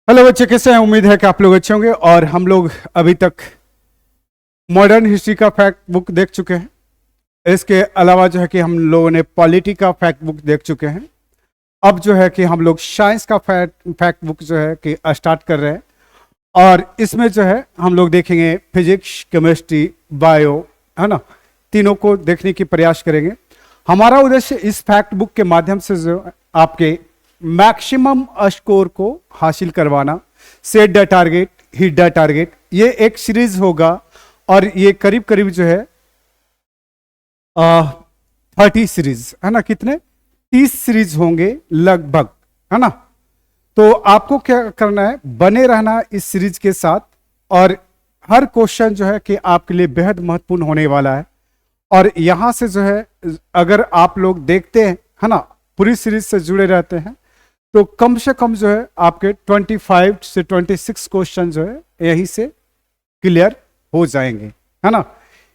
Hello बच्चे, कैसे हैं? उम्मीद है कि आप लोग अच्छे होंगे। और हम लोग अभी तक मॉडर्न हिस्ट्री का फैक्ट बुक देख चुके हैं। इसके अलावा जो है कि हम लोगों ने पॉलिटी का फैक्ट बुक देख चुके हैं। अब जो है कि हम लोग साइंस का फैक्ट बुक जो है कि स्टार्ट कर रहे हैं। और इसमें जो है हम लोग देखेंगे फिजिक्स, केमिस्ट्री, बायो, है ना, तीनों को देखने की प्रयास करेंगे। हमारा उद्देश्य इस फैक्ट बुक के माध्यम से जो आपके मैक्सिमम स्कोर को हासिल करवाना, set the target, hit the target, ये एक सीरीज होगा। और ये करीब करीब जो है 30 सीरीज, है ना, कितने 30 सीरीज होंगे लगभग, है ना। तो आपको क्या करना है, बने रहना इस सीरीज के साथ। और हर क्वेश्चन जो है कि आपके लिए बेहद महत्वपूर्ण होने वाला है। और यहां से जो है अगर आप लोग देखते हैं, है ना, पूरी सीरीज से जुड़े रहते हैं, तो कम से कम जो है आपके 25 से 26 क्वेश्चन जो है यहीं से क्लियर हो जाएंगे, है ना।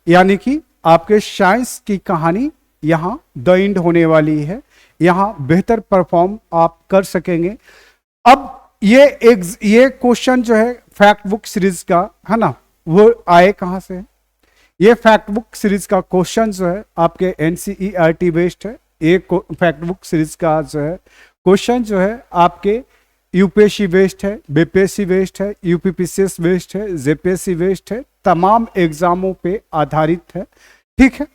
यानी कि आपके साइंस की कहानी यहां द एंड होने वाली है। यहां बेहतर परफॉर्म आप कर सकेंगे। अब ये क्वेश्चन जो है फैक्ट बुक सीरीज का, है ना, वो आए कहां से? ये फैक्ट बुक सीरीज का क्वेश्चन जो है आपके एनसीईआरटी बेस्ड है। एक फैक्ट बुक सीरीज का जो है क्वेश्चन जो है आपके यूपीएससी बेस्ड है, बीपीएससी बेस्ड है, यूपीपीसीएस बेस्ड है, जेपीएससी बेस्ड है, तमाम एग्जामों पे आधारित है। ठीक है,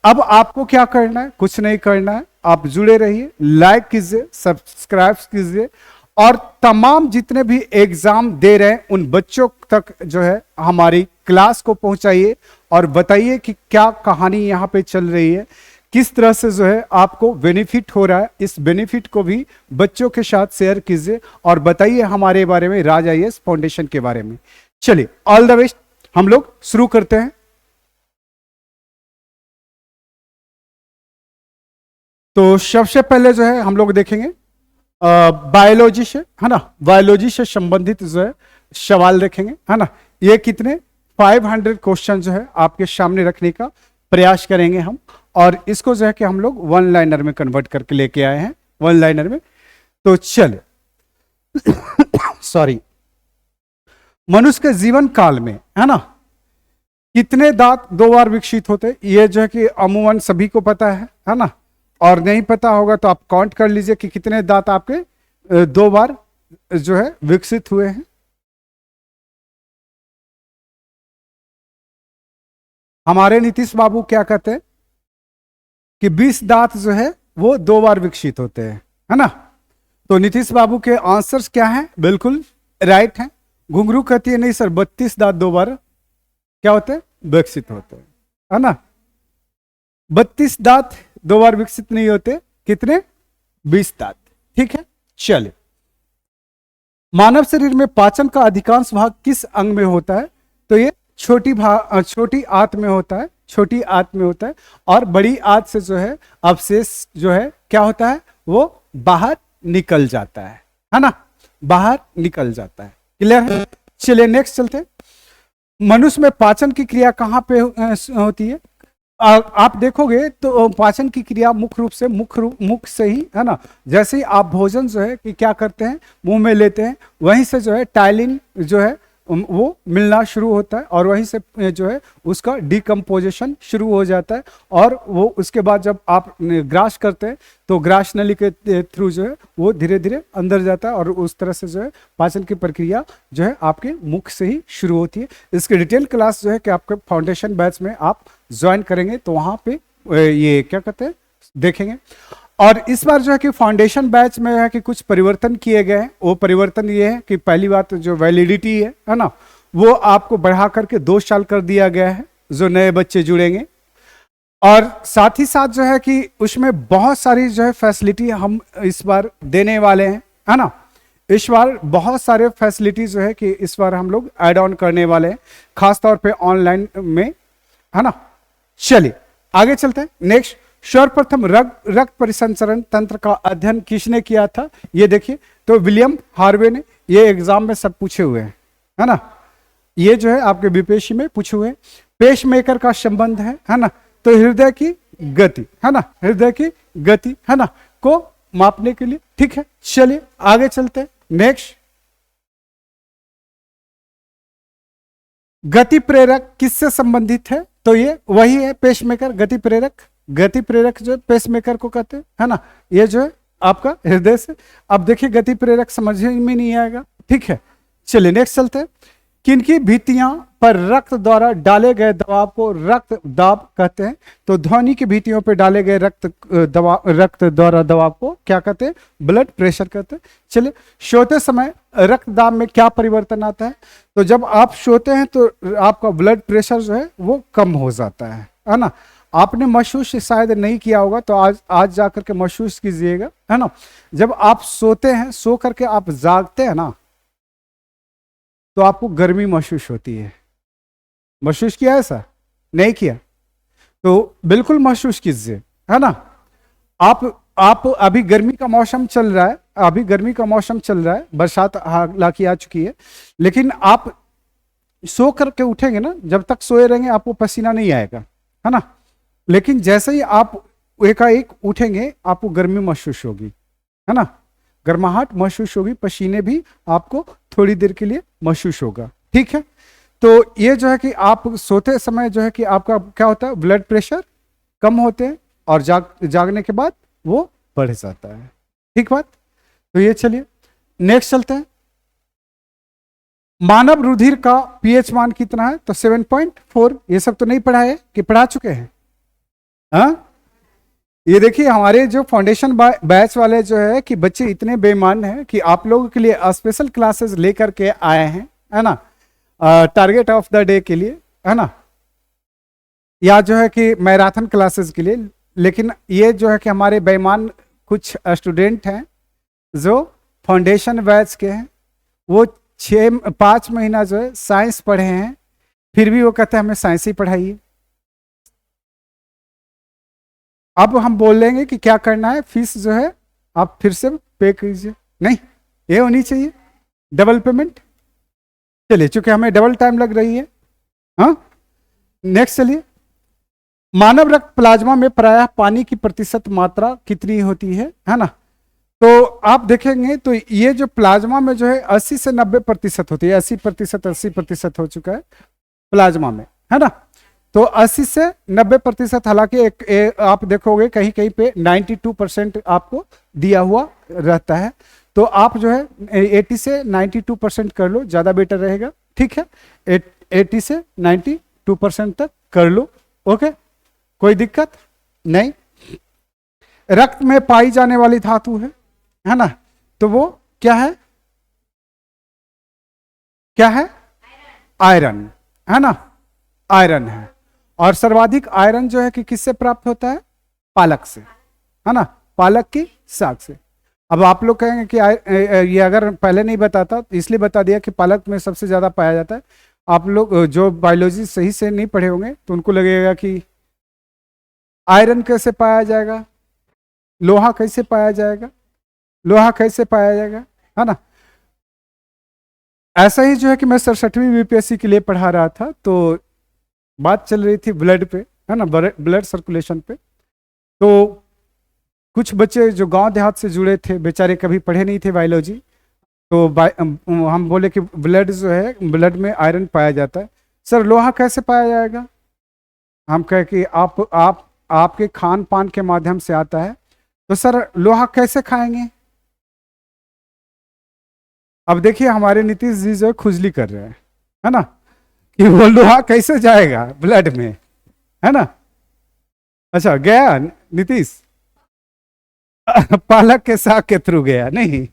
अब आपको क्या करना है? कुछ नहीं करना है, आप जुड़े रहिए, लाइक कीजिए, सब्सक्राइब कीजिए, और तमाम जितने भी एग्जाम दे रहे हैं उन बच्चों तक जो है हमारी क्लास को पहुंचाइए और बताइए कि क्या कहानी यहाँ पे चल रही है, किस तरह से जो है आपको बेनिफिट हो रहा है। इस बेनिफिट को भी बच्चों के साथ शेयर कीजिए और बताइए हमारे बारे में, राज आईएएस फाउंडेशन के बारे में। चलिए, ऑल द बेस्ट, हम लोग शुरू करते हैं। तो सबसे पहले जो है हम लोग देखेंगे बायोलॉजी से, है ना, बायोलॉजी से संबंधित जो है सवाल देखेंगे, है ना। ये कितने 500 क्वेश्चन जो है आपके सामने रखने का प्रयास करेंगे हम। और इसको जो है कि हम लोग वन लाइनर में कन्वर्ट करके लेके आए हैं, वन लाइनर में। तो चल सॉरी, मनुष्य के जीवन काल में, है ना, कितने दांत 2 बार विकसित होते? ये जो है कि अमूमन सभी को पता है ना। और नहीं पता होगा तो आप काउंट कर लीजिए कि कितने दांत आपके 2 बार जो है विकसित हुए हैं। हमारे नीतीश बाबू क्या कहते हैं कि 20 दांत जो है वो 2 बार विकसित होते हैं, है ना। तो नीतीश बाबू के आंसर्स क्या हैं? बिल्कुल राइट हैं। घुंघरू कहती है नहीं सर, 32 दांत 2 बार क्या होते हैं? विकसित होते हैं, है ना। 32 दांत 2 बार विकसित नहीं होते, कितने? 20 दांत। ठीक है, चलिए। मानव शरीर में पाचन का अधिकांश भाग किस अंग में होता है? तो ये छोटी आंत में होता है, छोटी आंत में होता है। और बड़ी आंत से जो है अवशेष जो है क्या होता है? वो बाहर निकल जाता है ना, बाहर निकल जाता है। क्लियर है? चलिए नेक्स्ट चलते हैं। मनुष्य में पाचन की क्रिया कहाँ पे होती है? आप देखोगे तो पाचन की क्रिया मुख्य रूप से मुख से ही, है ना। जैसे ही आप भोजन जो है कि क्या करते हैं, मुंह में लेते हैं, वहीं से जो है टाइलिन जो है वो मिलना शुरू होता है और वहीं से जो है उसका डिकम्पोजिशन शुरू हो जाता है। और वो उसके बाद जब आप ग्रास करते हैं तो ग्रास नली के थ्रू जो है वो धीरे धीरे अंदर जाता है और उस तरह से जो है पाचन की प्रक्रिया जो है आपके मुख से ही शुरू होती है। इसकी डिटेल क्लास जो है कि आपके फाउंडेशन बैच में आप ज्वाइन करेंगे तो वहां पे ये क्या कहते हैं देखेंगे। और इस बार जो है कि फाउंडेशन बैच में है कि कुछ परिवर्तन किए गए हैं। वो परिवर्तन ये है कि पहली बात जो वैलिडिटी है ना, वो आपको बढ़ा करके 2 साल कर दिया गया है जो नए बच्चे जुड़ेंगे। और साथ ही साथ जो है कि उसमें बहुत सारी जो है फैसिलिटी हम इस बार देने वाले हैं, है ना। इस बार बहुत सारे फैसिलिटी जो है कि इस बार हम लोग ऐड ऑन करने वाले हैं, खासतौर पे ऑनलाइन में, है ना। चलिए आगे चलते हैं। नेक्स्ट, सर्वप्रथम रक्त परिसंचरण तंत्र का अध्ययन किसने किया था? ये देखिए, तो विलियम हार्वे ने। ये एग्जाम में सब पूछे हुए हैं, है ना। ये जो है आपके बीपीएससी में पूछे हुए हैं। पेस मेकर का संबंध है ना, तो हृदय की गति, है ना, हृदय की गति, है ना, को मापने के लिए। ठीक है, चलिए आगे चलते हैं। नेक्स्ट, गति प्रेरक किससे संबंधित है? तो ये वही है पेसमेकर, गति प्रेरक। गति प्रेरक जो है पेसमेकर को कहते हैं, है ना। ये जो है आपका हृदय से। अब देखिए गति प्रेरक समझ में नहीं आएगा, ठीक है। चलिए नेक्स्ट चलते हैं। किनकी भित्तियां पर रक्त द्वारा डाले गए दबाव को रक्त दाब कहते हैं? तो ध्वनि की भित्तियों पर डाले गए रक्त द्वारा दबाव को क्या कहते हैं? ब्लड प्रेशर कहते हैं। चलिए, सोते समय रक्त दाब में क्या परिवर्तन आता है? तो जब आप सोते हैं तो आपका ब्लड प्रेशर जो है वो कम हो जाता है ना। आपने महसूस शायद नहीं किया होगा, तो आज जाकर के महसूस कीजिएगा, है ना। जब आप सोते हैं, सो करके आप जागते हैं ना, तो आपको गर्मी महसूस होती है। महसूस किया ऐसा? नहीं किया? तो बिल्कुल महसूस कीजिए, है ना। आप अभी गर्मी का मौसम चल रहा है, अभी गर्मी का मौसम चल रहा है, बरसात हालांकि आ चुकी है, लेकिन आप सो करके उठेंगे ना, जब तक सोए रहेंगे आपको पसीना नहीं आएगा, है ना। लेकिन जैसे ही आप एकाएक उठेंगे आपको गर्मी महसूस होगी, है ना, गर्माहट महसूस होगी, पसीने भी आपको थोड़ी देर के लिए महसूस होगा, ठीक है। तो ये जो है कि आप सोते समय जो है कि आपका क्या होता है, ब्लड प्रेशर कम होते हैं और जागने के बाद वो बढ़ जाता है, ठीक बात। तो ये चलिए नेक्स्ट चलते हैं। मानव रुधिर का पीएच मान कितना है? तो 7.4। ये सब तो नहीं पढ़ा है कि पढ़ा चुके हैं? हाँ, ये देखिए हमारे जो फाउंडेशन बैच वाले जो है कि बच्चे इतने बेईमान हैं कि आप लोगों के लिए स्पेशल क्लासेस लेकर के आए हैं, है ना, टारगेट ऑफ द डे के लिए, है ना, या जो है कि मैराथन क्लासेस के लिए। लेकिन ये जो है कि हमारे बेईमान कुछ स्टूडेंट हैं जो फाउंडेशन बैच के हैं, वो 5 महीना जो है साइंस पढ़े हैं, फिर भी वो कहते हैं हमें साइंस ही पढ़ाइए। अब हम बोलेंगे कि क्या करना है, फीस जो है आप फिर से पे कीजिए। नहीं, ये होनी चाहिए डबल पेमेंट। चलिए, चूंकि हमें डबल टाइम लग रही है। हाँ, नेक्स्ट चलिए। मानव रक्त प्लाज्मा में प्रायः पानी की प्रतिशत मात्रा कितनी होती है ना। तो आप देखेंगे तो ये जो प्लाज्मा में जो है 80 से 90% होती है। 80% हो चुका है प्लाज्मा में, है ना। तो 80 से 90%, हालांकि आप देखोगे कहीं कहीं पे 92% आपको दिया हुआ रहता है। तो आप जो है 80 से 92% कर लो, ज़्यादा बेटर रहेगा, ठीक है। 80 से 92% तक कर लो, ओके, कोई दिक्कत नहीं। रक्त में पाई जाने वाली धातु है ना, तो वो क्या है? क्या है? आयरन, है ना, आयरन है। और सर्वाधिक आयरन जो है कि किससे प्राप्त होता है? पालक से, है ना, पालक की साग से। अब आप लोग कहेंगे कि ये अगर पहले नहीं बताता तो इसलिए बता दिया कि पालक में सबसे ज्यादा पाया जाता है। आप लोग जो बायोलॉजी सही से नहीं पढ़े होंगे तो उनको लगेगा कि आयरन कैसे पाया जाएगा, लोहा कैसे पाया जाएगा, लोहा कैसे पाया जाएगा, है ना। ऐसा ही जो है कि मैं 67वीं बीपीएससी के लिए पढ़ा रहा था, तो बात चल रही थी ब्लड पे, है ना, ब्लड सर्कुलेशन पे। तो कुछ बच्चे जो गांव देहात से जुड़े थे, बेचारे कभी पढ़े नहीं थे बायोलॉजी, तो हम बोले कि ब्लड जो है, ब्लड में आयरन पाया जाता है। सर लोहा कैसे पाया जाएगा? हम कहे कि आपके खान पान के माध्यम से आता है। तो सर लोहा कैसे खाएंगे? अब देखिए हमारे नीतीश जी जो खुजली कर रहे हैं, है ना, कि वो लोहा कैसे जाएगा ब्लड में, है ना। अच्छा, गया नीतीश पालक के साग के थ्रू गया? नहीं,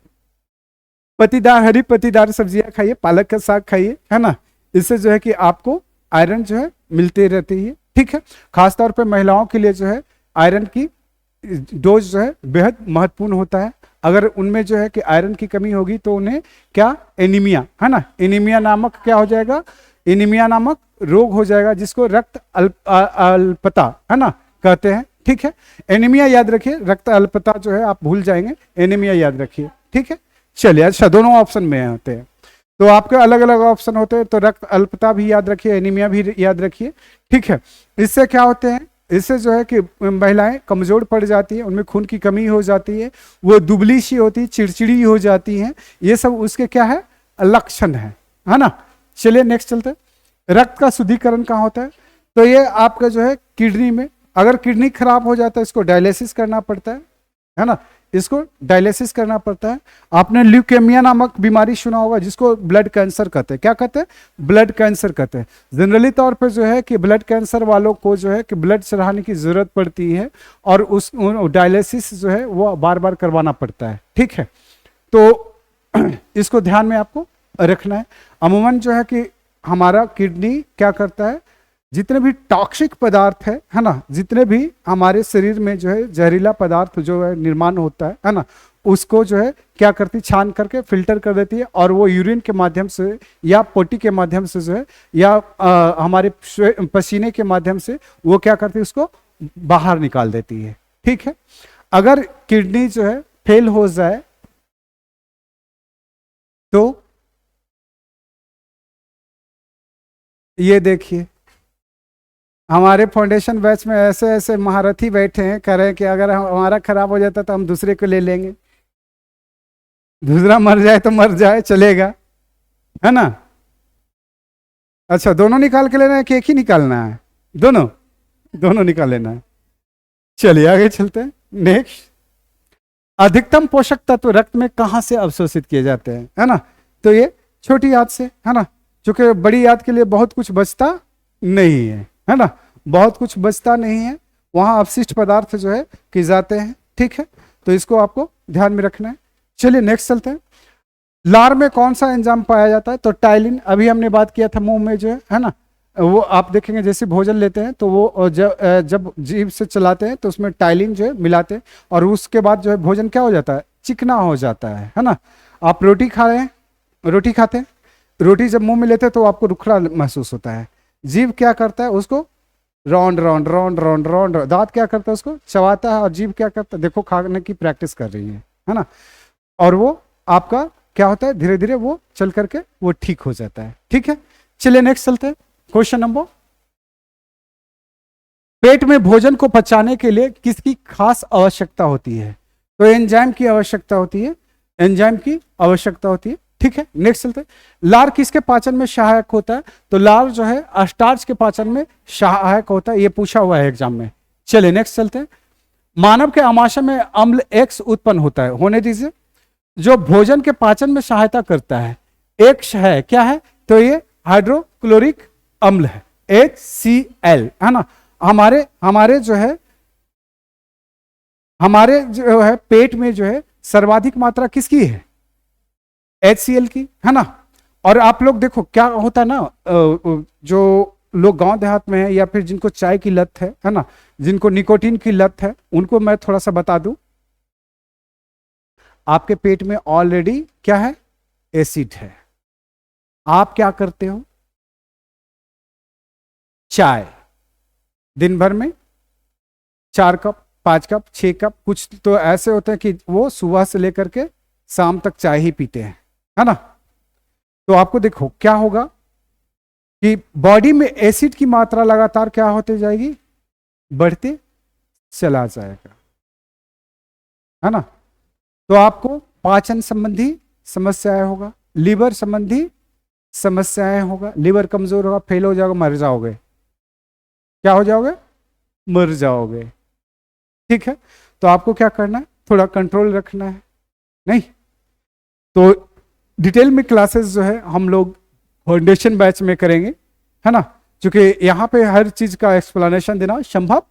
पत्तीदार, हरी पत्तीदार सब्जियां खाइए, पालक का साग खाइए, है ना। इससे जो है कि आपको आयरन जो है मिलती रहती है, ठीक है। खासतौर पे महिलाओं के लिए जो है आयरन की डोज जो है बेहद महत्वपूर्ण होता है। अगर उनमें जो है कि आयरन की कमी होगी तो उन्हें क्या, एनीमिया, है ना, एनीमिया नामक क्या हो जाएगा, एनीमिया नामक रोग हो जाएगा, जिसको रक्त अल्पता, है ना, कहते हैं, ठीक है। एनीमिया याद रखिए, रक्त अल्पता जो है आप भूल जाएंगे, एनीमिया याद रखिए, ठीक है। चलिए, अच्छा, दोनों ऑप्शन में होते हैं, तो आपके अलग अलग ऑप्शन होते हैं, तो रक्त अल्पता भी याद रखिए, एनीमिया भी याद रखिए, ठीक है। इससे क्या होते हैं, इससे जो है कि महिलाएं कमजोर पड़ जाती हैं, उनमें खून की कमी हो जाती है, वो दुबली सी होती है, चिड़चिड़ी हो जाती हैं, ये सब उसके क्या है, लक्षण है ना। चलिए नेक्स्ट चलते हैं। रक्त का शुद्धिकरण कहाँ होता है? तो ये आपका जो है किडनी में। अगर किडनी खराब हो जाता है इसको डायलिसिस करना पड़ता है ना, इसको डायलिसिस करना पड़ता है। आपने ल्यूकेमिया नामक बीमारी सुना होगा जिसको ब्लड कैंसर कहते हैं। क्या कहते हैं? ब्लड कैंसर कहते हैं। जनरली तौर पे जो है कि ब्लड कैंसर वालों को जो है कि ब्लड चढ़ाने की जरूरत पड़ती है और उस डायलिसिस जो है वो बार बार करवाना पड़ता है। ठीक है, तो इसको ध्यान में आपको रखना है। अमूमन जो है कि हमारा किडनी क्या करता है, जितने भी टॉक्सिक पदार्थ है ना, जितने भी हमारे शरीर में जो है जहरीला पदार्थ जो है निर्माण होता है ना, उसको जो है क्या करती, छान करके फिल्टर कर देती है और वो यूरिन के माध्यम से या पोटी के माध्यम से जो है या हमारे पसीने के माध्यम से वो क्या करती है, उसको बाहर निकाल देती है। ठीक है, अगर किडनी जो है फेल हो जाए तो ये देखिए हमारे फाउंडेशन बैच में ऐसे ऐसे महारथी बैठे हैं, कह रहे हैं कि अगर हमारा खराब हो जाता तो हम दूसरे को ले लेंगे, दूसरा मर जाए तो मर जाए, चलेगा, है ना। अच्छा, दोनों निकाल के लेना है कि एक ही निकालना है? दोनों, दोनों निकाल लेना है। चलिए आगे चलते हैं। नेक्स्ट, अधिकतम पोषक तत्व रक्त में कहां से अवशोषित किए जाते हैं, है ना। तो ये छोटी याद से, है ना, क्योंकि बड़ी याद के लिए बहुत कुछ बचता नहीं है ना, बहुत कुछ बचता नहीं है, वहां अपशिष्ट पदार्थ जो है कि जाते हैं। ठीक है, तो इसको आपको ध्यान में रखना है। चलिए नेक्स्ट चलते हैं। लार में कौन सा एंजाइम पाया जाता है? तो टाइलिन, अभी हमने बात किया था मुंह में जो है ना, वो आप देखेंगे जैसे भोजन लेते हैं तो वो जब जीभ से चलाते हैं तो उसमें टाइलिन जो है मिलाते हैं और उसके बाद जो है भोजन क्या हो जाता है, चिकना हो जाता है ना। आप रोटी खा रहे हैं, रोटी खाते हैं, रोटी जब मुंह में लेते हैं तो आपको रुखड़ा महसूस होता है। जीभ क्या करता है, उसको round round round round round, दांत क्या करता है, उसको चबाता है और जीभ क्या करता है, देखो खाने की प्रैक्टिस कर रही है ना, और वो आपका क्या होता है, धीरे धीरे वो चल करके वो ठीक हो जाता है। ठीक है, चलिए नेक्स्ट चलते हैं। क्वेश्चन नंबर, पेट में भोजन को पचाने के लिए किसकी खास आवश्यकता होती है? तो एंजाइम की आवश्यकता होती है, एंजाइम की आवश्यकता होती है। ठीक है, नेक्स्ट चलते हैं। लार किसके पाचन में सहायक होता है? तो लार जो है स्टार्च के पाचन में सहायक होता है, ये पूछा हुआ है एग्जाम में। चलिए नेक्स्ट चलते हैं। मानव के आमाशय में अम्ल X उत्पन्न होता है, होने दीजिए, जो भोजन के पाचन में सहायता करता है। X है, क्या है? तो ये हाइड्रोक्लोरिक अम्ल है, HCl, है ना। हमारे जो है पेट में जो है सर्वाधिक मात्रा किसकी है? HCl की, है ना। और आप लोग देखो क्या होता है ना, जो लोग गांव देहात में है या फिर जिनको चाय की लत है ना, जिनको निकोटीन की लत है, उनको मैं थोड़ा सा बता दूं, आपके पेट में ऑलरेडी क्या है, एसिड है। आप क्या करते हो, चाय दिन भर में 4 कप 5 कप 6 कप, कुछ तो ऐसे होते हैं कि वो सुबह से लेकर के शाम तक चाय ही पीते हैं, है ना। तो आपको देखो क्या होगा कि बॉडी में एसिड की मात्रा लगातार क्या होते जाएगी, बढ़ते चला जाएगा, है ना। तो आपको पाचन संबंधी समस्याएं होगा, लीवर संबंधी समस्याएं होगा, लीवर कमजोर होगा, फेल हो जाओगे, मर जाओगे। क्या हो जाओगे? मर जाओगे। ठीक है, तो आपको क्या करना है, थोड़ा कंट्रोल रखना है। नहीं तो डिटेल में क्लासेस जो है हम लोग फाउंडेशन बैच में करेंगे, है ना, क्योंकि यहाँ पे हर चीज का एक्सप्लेनेशन देना संभव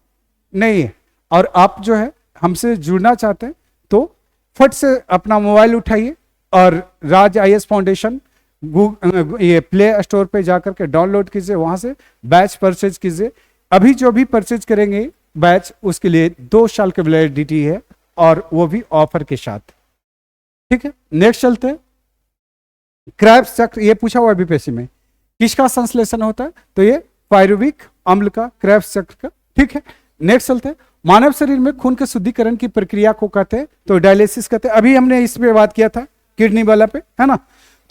नहीं है। और आप जो है हमसे जुड़ना चाहते हैं तो फट से अपना मोबाइल उठाइए और राज IAS फाउंडेशन ये प्ले स्टोर पे जाकर के डाउनलोड कीजिए, वहां से बैच परचेज कीजिए। अभी जो भी परचेज करेंगे बैच, उसके लिए 2 साल की वैलिडिटी है और वो भी ऑफर के साथ। ठीक है, नेक्स्ट चलते हैं। क्रेब्स चक्र, ये पूछा हुआ बीपीएससी में, किसका संश्लेषण होता है? तो ये पायरुविक अम्ल का, क्रेब्स चक्र का। ठीक है, नेक्स्ट चलते हैं। मानव शरीर में खून के शुद्धिकरण की प्रक्रिया को कहते हैं तो डायलिसिस कहते हैं। अभी हमने इस पे बात किया था, किडनी वाला पे, है ना।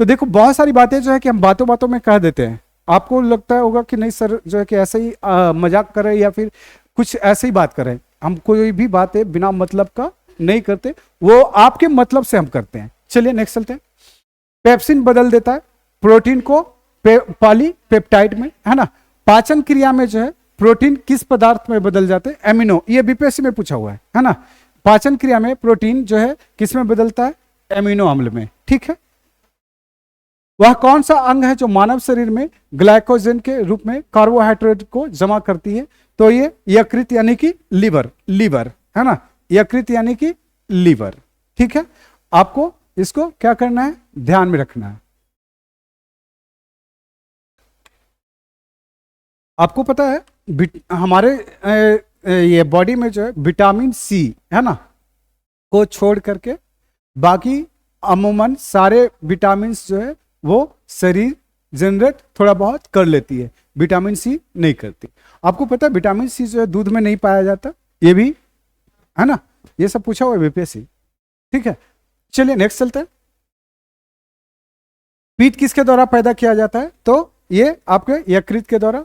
तो देखो बहुत सारी बातें जो है कि हम बातों बातों में कह देते हैं, आपको लगता होगा कि नहीं सर जो है कि ऐसे ही मजाक करें या फिर कुछ ऐसे ही बात करें। हम कोई भी बातें बिना मतलब का नहीं करते, वो आपके मतलब से हम करते हैं। चलिए नेक्स्ट चलते हैं। पेप्सिन बदल देता है प्रोटीन को पॉलीपेप्टाइड में, है ना। पाचन क्रिया में जो है प्रोटीन किस पदार्थ में बदल जाते हैं? एमिनो, ये बीपीएससी में पूछा हुआ है ना। पाचन क्रिया में प्रोटीन जो है किस में बदलता है? एमिनो अम्ल में, ठीक है। वह कौन सा अंग है जो मानव शरीर में ग्लाइकोजन के रूप में कार्बोहाइड्रेट को जमा करती है? तो ये यकृत यानी कि लीवर, है ना। यकृत यानी कि लीवर, ठीक है। आपको इसको क्या करना है? ध्यान में रखना है। आपको पता है हमारे ये बॉडी में जो है विटामिन सी, है ना, को छोड़ करके बाकी अमूमन सारे विटामिन जो है वो शरीर जनरेट थोड़ा बहुत कर लेती है, विटामिन सी नहीं करती। आपको पता है विटामिन सी जो है दूध में नहीं पाया जाता, ये भी, है ना। ये सब पूछा हुआ है बीपीएससी, ठीक है। चलिए नेक्स्ट चलते हैं। पित्त किसके द्वारा पैदा किया जाता है? तो ये आपके यकृत के द्वारा।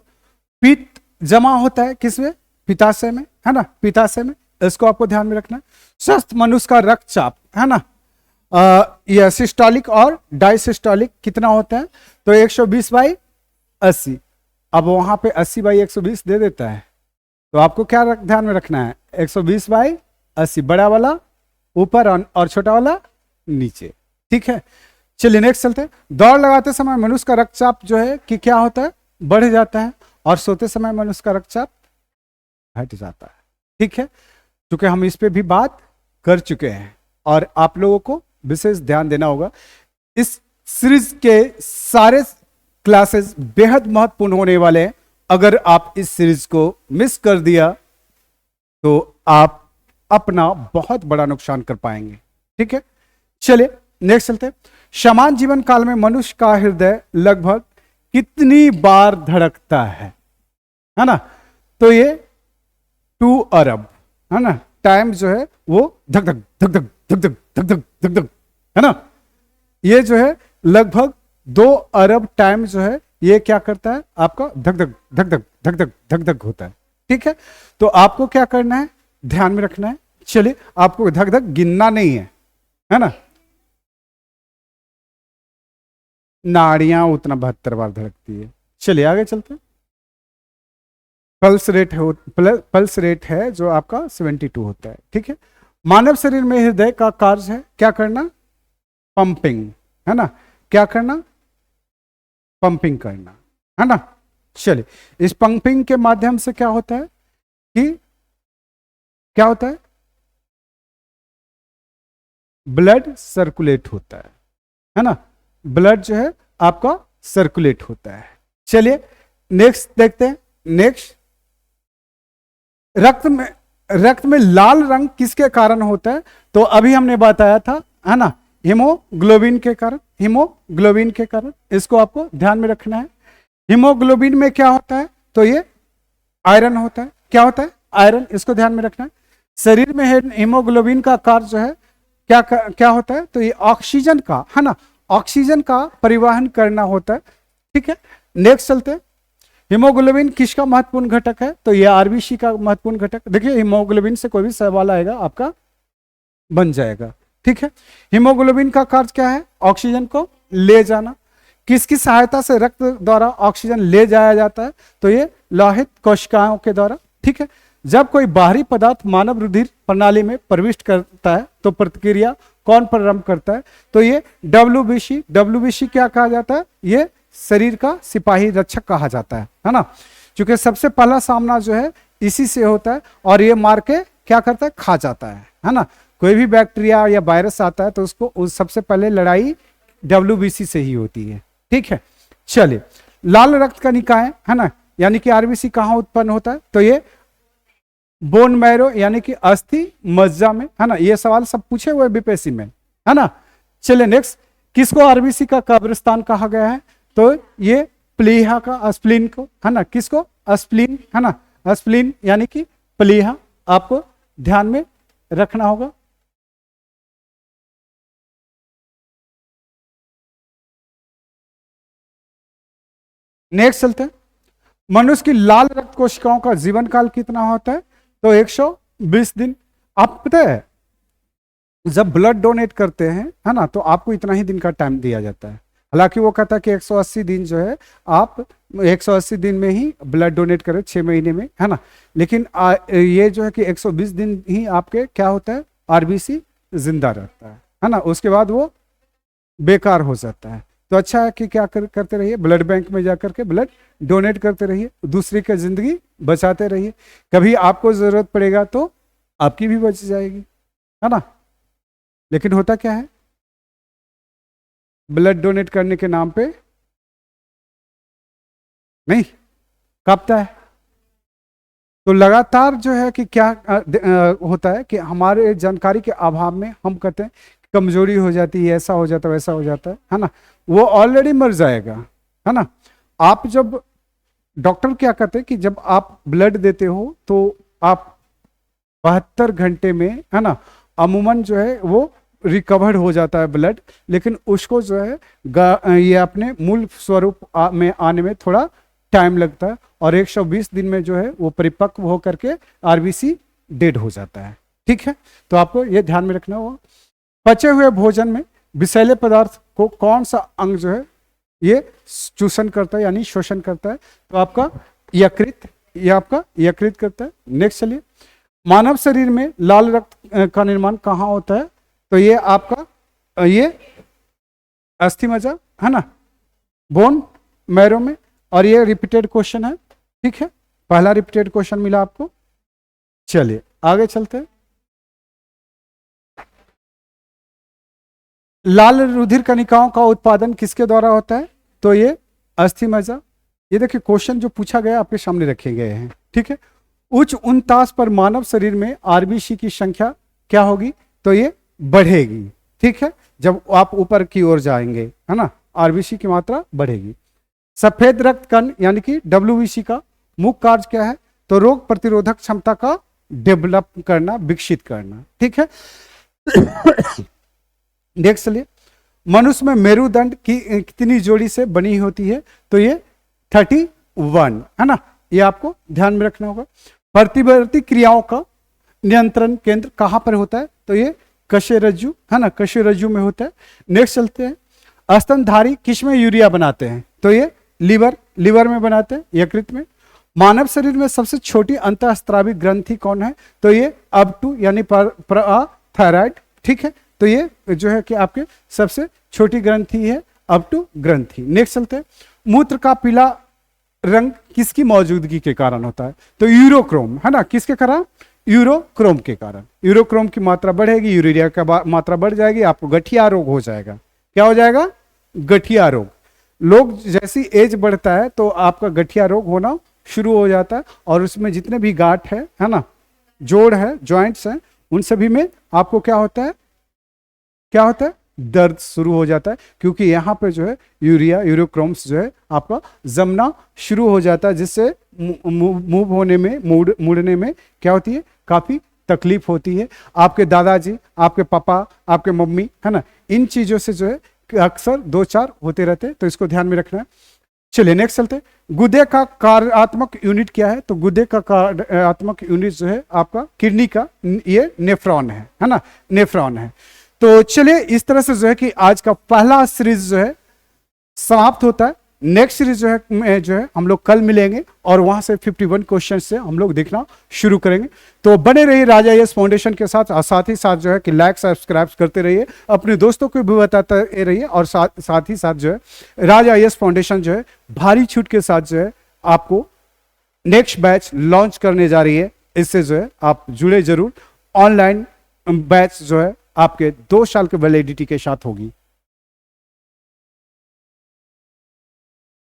पित्त जमा होता है किसमें? पित्ताशय में, है ना, पित्ताशय में। इसको आपको ध्यान में रखना है। स्वस्थ मनुष्य का रक्तचाप, है ना, यह सिस्टोलिक और डायसिस्टोलिक कितना होता है? तो 120/80। अब वहां पे 80/120 दे देता है, तो आपको क्या ध्यान में रखना है? 120/80, बड़ा वाला ऊपर और छोटा वाला नीचे, ठीक है। चलिए नेक्स्ट चलते हैं। दौड़ लगाते समय मनुष्य का रक्तचाप जो है कि क्या होता है? बढ़ जाता है, और सोते समय मनुष्य का रक्तचाप घट जाता है, ठीक है। क्योंकि हम इस पे भी बात कर चुके हैं और आप लोगों को विशेष ध्यान देना होगा। इस सीरीज के सारे क्लासेस बेहद महत्वपूर्ण होने वाले हैं। अगर आप इस सीरीज को मिस कर दिया तो आप अपना बहुत बड़ा नुकसान कर पाएंगे, ठीक है। चलिए नेक्स्ट चलते हैं। समान जीवन काल में मनुष्य का हृदय लगभग कितनी बार धड़कता है ना? तो ये 2 अरब, है ना, टाइम जो है वो धक धक धक धक धक धक धक धक धक धक, है ना। ये जो है लगभग 2 अरब टाइम जो है ये क्या करता है? आपका धक धक धक धक धक धक धक धक होता है, ठीक है। तो आपको क्या करना है? ध्यान में रखना है। चलिए, आपको धक धक गिनना नहीं है ना। नाड़ियां उतना 72 बार धड़कती है। चलिए आगे चलते हैं। पल्स रेट है जो आपका 72 होता है, ठीक है। मानव शरीर में हृदय का कार्य है क्या करना? पंपिंग, है ना। क्या करना? पंपिंग करना, है ना। चलिए, इस पंपिंग के माध्यम से क्या होता है कि क्या होता है? ब्लड सर्कुलेट होता है ना। ब्लड जो है आपका सर्कुलेट होता है। चलिए नेक्स्ट देखते हैं। नेक्स्ट, रक्त में लाल रंग किसके कारण होता है? तो अभी हमने बताया था, है ना, हीमोग्लोबिन के कारण। हीमोग्लोबिन के कारण, इसको आपको ध्यान में रखना है। हीमोग्लोबिन में क्या होता है? तो ये आयरन होता है। क्या होता है? आयरन, इसको ध्यान में रखना है। शरीर में हीमोग्लोबिन का कार्य जो है क्या होता है? तो ये ऑक्सीजन का, है ना, ऑक्सीजन का परिवहन करना होता है, ठीक है। नेक्स्ट चलते हैं। हीमोग्लोबिन किसका महत्वपूर्ण घटक है? तो ये आरबीसी का महत्वपूर्ण घटक। देखिए, हीमोग्लोबिन से कोई भी सवाल आएगा आपका बन जाएगा, ठीक है। हीमोग्लोबिन का कार्य क्या है? ऑक्सीजन को ले जाना। किसकी सहायता से रक्त द्वारा ऑक्सीजन ले जाया जाता है? तो ये लोहित कोशिकाओं के द्वारा, ठीक है। जब कोई बाहरी पदार्थ मानव रुधिर प्रणाली में प्रविष्ट करता है तो प्रतिक्रिया कौन प्रारंभ करता है? तो ये डब्ल्यूबीसी। डब्ल्यूबीसी क्या कहा जाता है? ये शरीर का सिपाही रक्षक कहा जाता है ना। क्योंकि सबसे पहला सामना जो है इसी से होता है और ये मार के क्या करता है? खा जाता है ना। कोई भी बैक्टीरिया या वायरस आता है तो उसको सबसे पहले लड़ाई डब्ल्यूबीसी से ही होती है, ठीक है। चलिए, लाल रक्त कणिकाएं, है ना, यानी कि आरबीसी कहां उत्पन्न होता है? तो ये बोन मैरो यानी कि अस्थि मज्जा में, है ना। ये सवाल सब पूछे हुए बीपीएससी में, है ना। चलिए नेक्स्ट, किसको आरबीसी का कब्रिस्तान कहा गया है? तो ये प्लीहा का, स्प्लीन को, है ना। किसको? स्प्लीन, है ना। स्प्लीन यानी कि प्लीहा, आपको ध्यान में रखना होगा। नेक्स्ट चलते हैं। मनुष्य की लाल रक्त कोशिकाओं का जीवन काल कितना होता है? तो 120 दिन। आप पता है जब ब्लड डोनेट करते हैं, है ना, तो आपको इतना ही दिन का टाइम दिया जाता है। हालांकि वो कहता है कि 180 दिन जो है आप 180 दिन में ही ब्लड डोनेट करें, 6 महीने में, है ना। लेकिन ये जो है कि 120 दिन ही आपके क्या होता है, आरबीसी जिंदा रहता है ना, उसके बाद वो बेकार हो जाता है। तो अच्छा है कि क्या करते रहिए, ब्लड बैंक में जाकर के ब्लड डोनेट करते रहिए, दूसरे की जिंदगी बचाते रहिए। कभी आपको जरूरत पड़ेगा तो आपकी भी बच जाएगी, है ना। लेकिन होता क्या है, ब्लड डोनेट करने के नाम पे नहीं कांपता है। तो लगातार जो है कि क्या होता है कि हमारे जानकारी के अभाव में हम कहते हैं कमजोरी हो जाती है, ऐसा हो जाता है, वैसा हो जाता है ना। वो ऑलरेडी मर जाएगा, है ना। आप जब डॉक्टर क्या कहते हैं कि जब आप ब्लड देते हो तो आप 72 घंटे में, है ना, अमूमन जो है वो रिकवर्ड हो जाता है ब्लड, लेकिन उसको जो है ये अपने मूल स्वरूप में आने में थोड़ा टाइम लगता है, और 120 दिन में जो है वो परिपक्व होकर के आरबीसी डेड हो जाता है। ठीक है, तो आपको ये ध्यान में रखना होगा। पचे हुए भोजन में विषैले पदार्थ को कौन सा अंग जो है ये चूषण करता है, यानी शोषण करता है, तो आपका यकृत, ये आपका यकृत करता है। नेक्स्ट चलिए, मानव शरीर में लाल रक्त का निर्माण कहाँ होता है, तो ये आपका ये अस्थि मज्जा, है ना, बोन मैरो में। और ये रिपीटेड क्वेश्चन है, ठीक है, पहला रिपीटेड क्वेश्चन मिला आपको। चलिए आगे चलते हैं। लाल रुधिर कणिकाओं का उत्पादन किसके द्वारा होता है, तो ये अस्थि मज्जा। ये देखिए क्वेश्चन जो पूछा गया आपके सामने रखे गए हैं, ठीक है। उच्च 49 पर मानव शरीर में आरबीसी की संख्या क्या होगी, तो ये बढ़ेगी, ठीक है, जब आप ऊपर की ओर जाएंगे, है ना, आरबीसी की मात्रा बढ़ेगी। सफेद रक्त कण यानी कि डब्ल्यूबीसी का मुख्य कार्य क्या है, तो रोग प्रतिरोधक क्षमता का डेवलप करना, विकसित करना, ठीक है। नेक्स्ट चलिए, मनुष्य में मेरुदंड की कितनी जोड़ी से बनी होती है, तो ये 31, है ना, ये आपको ध्यान में रखना होगा। प्रतिवर्ती क्रियाओं का नियंत्रण केंद्र कहां पर होता है, तो ये कशेरुज्जु, है ना, कशेरुज्जु में होता है। नेक्स्ट चलते हैं, स्तनधारी किसमें यूरिया बनाते हैं, तो ये लीवर में बनाते हैं, यकृत में। मानव शरीर में सबसे छोटी अंतःस्रावी ग्रंथि कौन है, तो ये अब2 यानी थायराइड, ठीक है। तो ये जो है कि आपके सबसे छोटी ग्रंथि है अब2 ग्रंथि। नेक्स्ट चलते हैं, मूत्र का पीला रंग किसकी मौजूदगी के कारण होता है, तो यूरोक्रोम, है ना, किसके कारण, यूरोक्रोम के कारण। यूरोक्रोम की मात्रा बढ़ेगी, यूरिया का मात्रा बढ़ जाएगी, आपको गठिया रोग हो जाएगा। क्या हो जाएगा, गठिया रोग। लोग जैसी एज बढ़ता है तो आपका गठिया रोग होना शुरू हो जाता है, और उसमें जितने भी गांठ है ना, जोड़ है, जॉइंट्स हैं, उन सभी में आपको क्या होता है, क्या होता है, दर्द शुरू हो जाता है, क्योंकि यहाँ पे जो है यूरोक्रोम्स जो है आपका जमना शुरू हो जाता है, जिससे मूव होने में, मुड़ने में क्या होती है, काफी तकलीफ होती है। आपके दादाजी, आपके पापा, आपके मम्मी, है ना, इन चीजों से जो है अक्सर 2-4 होते रहते हैं, तो इसको ध्यान में रखना है। चलिए नेक्स्ट चलते हैं, गुर्दे का कार्यात्मक यूनिट क्या है, तो गुर्दे का कार्यात्मक यूनिट जो है आपका किडनी का ये नेफ्रॉन है ना, नेफ्रॉन है। तो चलिए इस तरह से जो है कि आज का पहला सीरीज जो है समाप्त होता है। नेक्स्ट सीरीज जो है हम लोग कल मिलेंगे, और वहां से 51 क्वेश्चन से हम लोग देखना शुरू करेंगे। तो बने रहिए राजा यस फाउंडेशन के साथ, और साथ ही साथ जो है कि लाइक सब्सक्राइब करते रहिए, अपने दोस्तों को भी बताते रहिए, और साथ ही साथ जो है राजा यस फाउंडेशन जो है भारी छूट के साथ जो है आपको नेक्स्ट बैच लॉन्च करने जा रही है। इससे जो है आप जुड़े जरूर। ऑनलाइन बैच जो है आपके 2 साल के वैलिडिटी के साथ होगी।